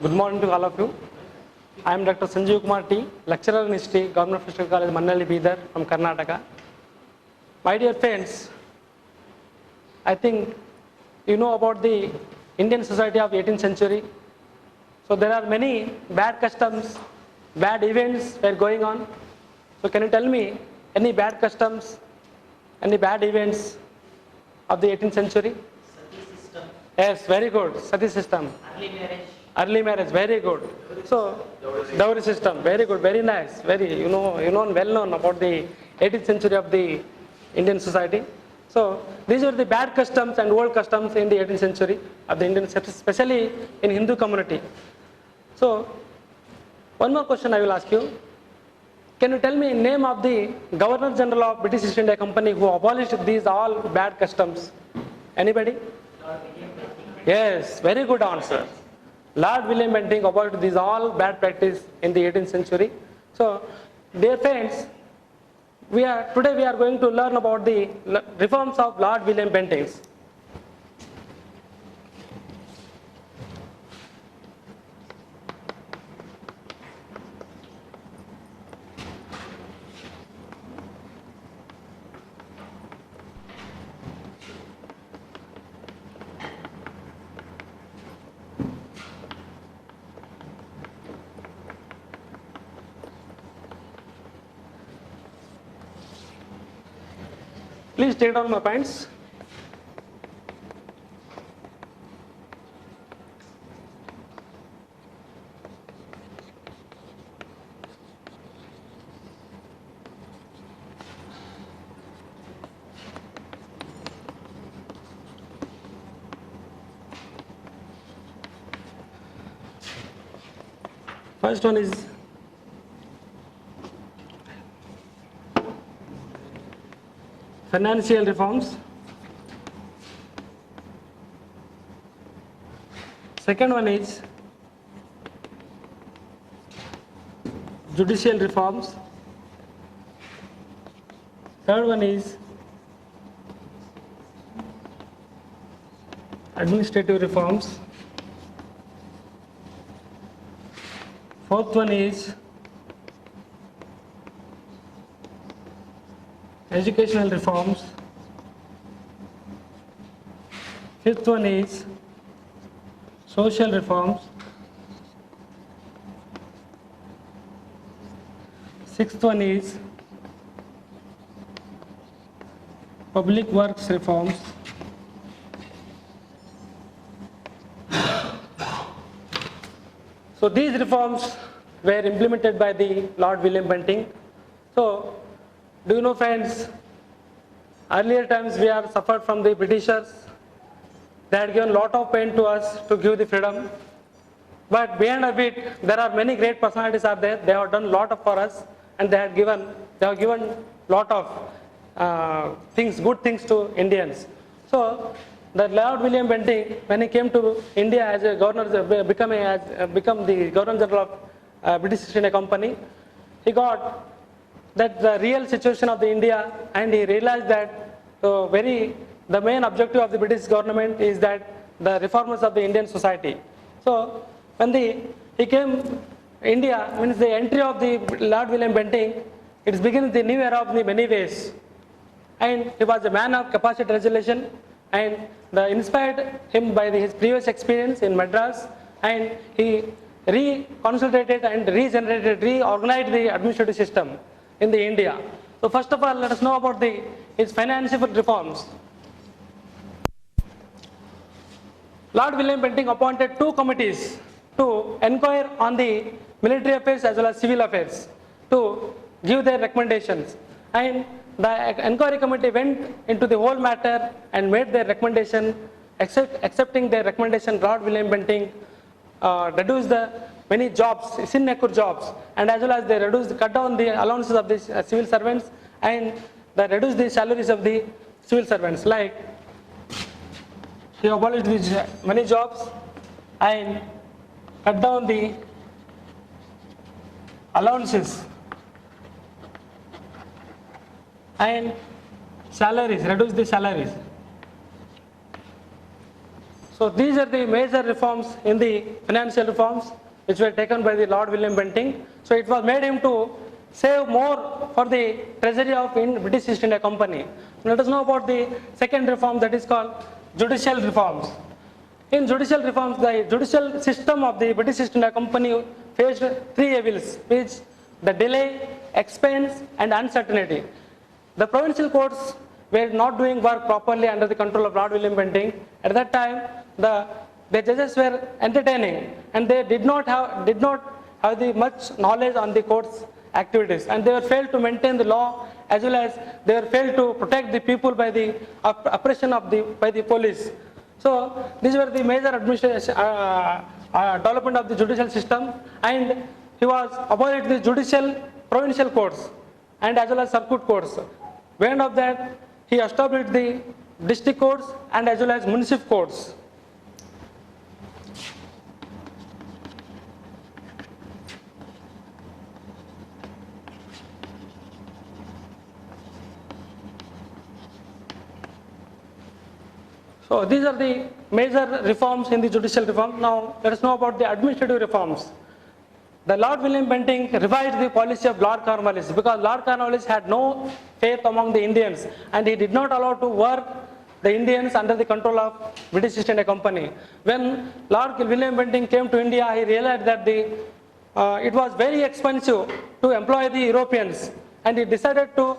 Good morning to all of you. I am Dr. Sanjeev Kumar T, lecturer in history, Government Physical College, Mannalli, Bidar from Karnataka. My dear friends, I think you know about the Indian society of 18th century. So there are many bad customs, bad events were going on. So can you tell me any bad customs, any bad events of the 18th century? Sati system, Yes, very good. Sati system. early marriage, Early marriage, very good. So, dowry system, very good, very nice, very, well known about the 18th century of the Indian society. So, these are the bad customs and old customs in the 18th century of the Indian, especially in Hindu community. So, one more question I will ask you. Can you tell me name of the Governor General of British East India Company who abolished these all bad customs? Anybody? Yes, very good answer. Lord William Bentinck abolished these all bad practice in the 18th century. So, dear friends, today we are going to learn about the reforms of Lord William Bentinck. Please take down my points. First one is financial reforms. Second one is judicial reforms. Third one is administrative reforms. Fourth one is educational reforms. Fifth one is social reforms. Sixth one is public works reforms. So these reforms were implemented by the Lord William Bentinck. So do you know, friends, earlier times we are suffered from the Britishers. They had given lot of pain to us to give the freedom. But behind of it, there are many great personalities are there. They have done lot of for us, and they have given lot of things, good things to Indians. So the Lord William Bentinck, when he came to India as a governor, become the Governor General of British East India Company, he got that the real situation of the India, and he realized that the main objective of the British government is that the reformers of the Indian society. So when he came India, means the entry of the Lord William Bentinck, it begins the new era of the many ways. And he was a man of capacity resolution, and inspired him by his previous experience in Madras, and he reconsolidated and reorganized the administrative system in the India. So first of all, let us know about his financial reforms. Lord William Bentinck appointed two committees to inquire on the military affairs as well as civil affairs to give their recommendations. And the inquiry committee went into the whole matter and made their recommendation. Accepting their recommendation, Lord William Bentinck reduced the many jobs, sinecure jobs, and as well as they cut down the allowances of the civil servants, and they reduced the salaries of the civil servants. Like he abolished these many jobs and cut down the allowances and salaries, reduce the salaries. So these are the major reforms in the financial reforms which were taken by the Lord William Bentinck. So it was made him to save more for the treasury of British East India Company. Let us know about the second reform, that is called judicial reforms. In judicial reforms, the judicial system of the British East India Company faced three evils, which the delay, expense and uncertainty. The provincial courts were not doing work properly under the control of Lord William Bentinck. At that time, the judges were entertaining and they did not have the much knowledge on the court's activities, and they were failed to maintain the law, as well as they were failed to protect the people by the oppression by the police. So these were the major administration development of the judicial system, and he was abolished the judicial provincial courts and as well as circuit courts. When of that, he established the district courts and as well as municipal courts. So these are the major reforms in the judicial reform. Now let us know about the administrative reforms. The Lord William Bentinck revised the policy of Lord Cornwallis because Lord Cornwallis had no faith among the Indians and he did not allow to work the Indians under the control of British East India Company. When Lord William Bentinck came to India, he realized that it was very expensive to employ the Europeans, and he decided to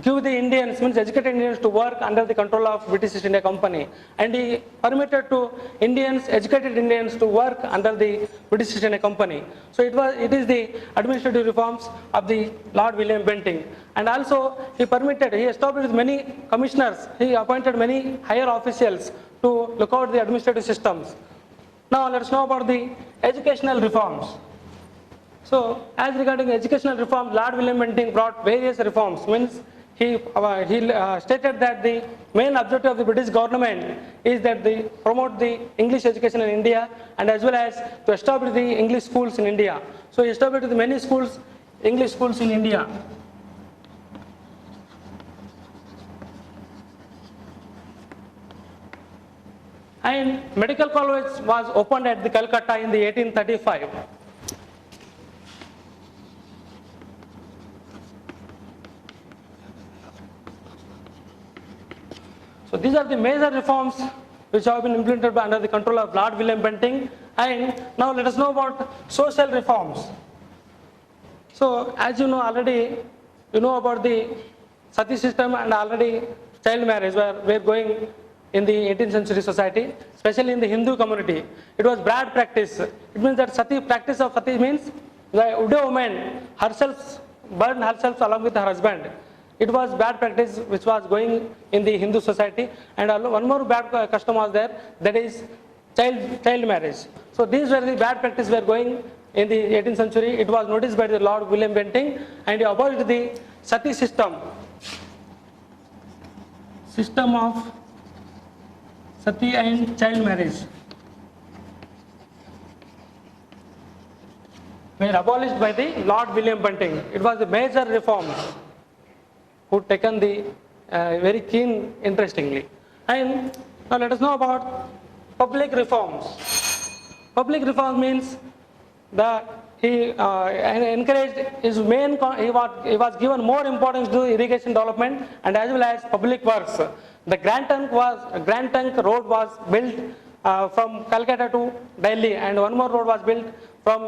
give the Indians, means educated Indians, to work under the control of British East India Company, and he permitted to Indians, educated Indians, to work under the British East India Company. So it is the administrative reforms of the Lord William Bentinck, and also he established many commissioners, he appointed many higher officials to look out the administrative systems. Now let us know about the educational reforms. So as regarding educational reforms, Lord William Bentinck brought various reforms, means he stated that the main objective of the British government is that they promote the English education in India and as well as to establish the English schools in India. So he established many schools, English schools in India. And medical college was opened at the Calcutta in the 1835. So these are the major reforms which have been implemented under the control of Lord William Bentinck. And now let us know about social reforms. So as you know already, you know about the sati system and already child marriage were going in the 18th century society, especially in the Hindu community. It was bad practice. It means that practice of sati means the widow woman herself burned herself along with her husband. It was bad practice which was going in the Hindu society, and one more bad custom was there, that is child marriage. So these were the bad practice were going in the 18th century. It was noticed by the Lord William Bentinck and he abolished the sati system of sati and child marriage were abolished by the Lord William Bentinck. It was a major reform who taken the very keen interestingly. And now let us know about public reforms. Public reform means that he encouraged his main, he was given more importance to irrigation development and as well as public works. The Grand Trunk Road was built from Calcutta to Delhi, and one more road was built from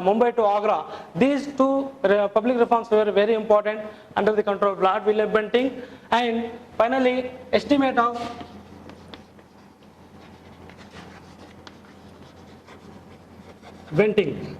Mumbai to Agra. These two public reforms were very important under the control of Lord William Bentinck. And finally, estimate of Bentinck.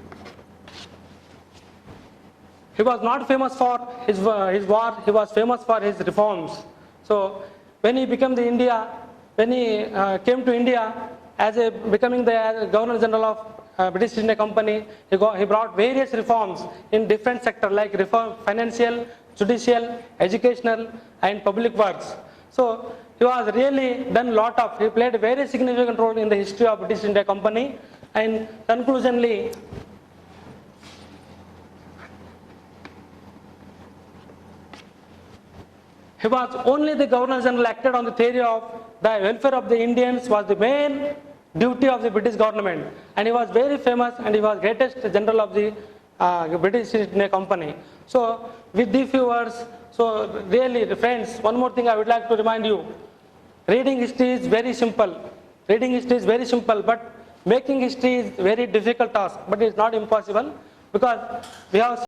He was not famous for his war, he was famous for his reforms. So when he became when he came to India as becoming the Governor General of British East India Company, he brought various reforms in different sectors like financial, judicial, educational and public works. So he was really done he played a very significant role in the history of British East India Company. And conclusively, he was only the Governor General acted on the theory of the welfare of the Indians was the main duty of the British government, and he was very famous, and he was greatest general of the British East India Company. So with these few words, so really friends, one more thing I would like to remind you, reading history is very simple. Reading history is very simple, but making history is very difficult task, but it's not impossible, because we have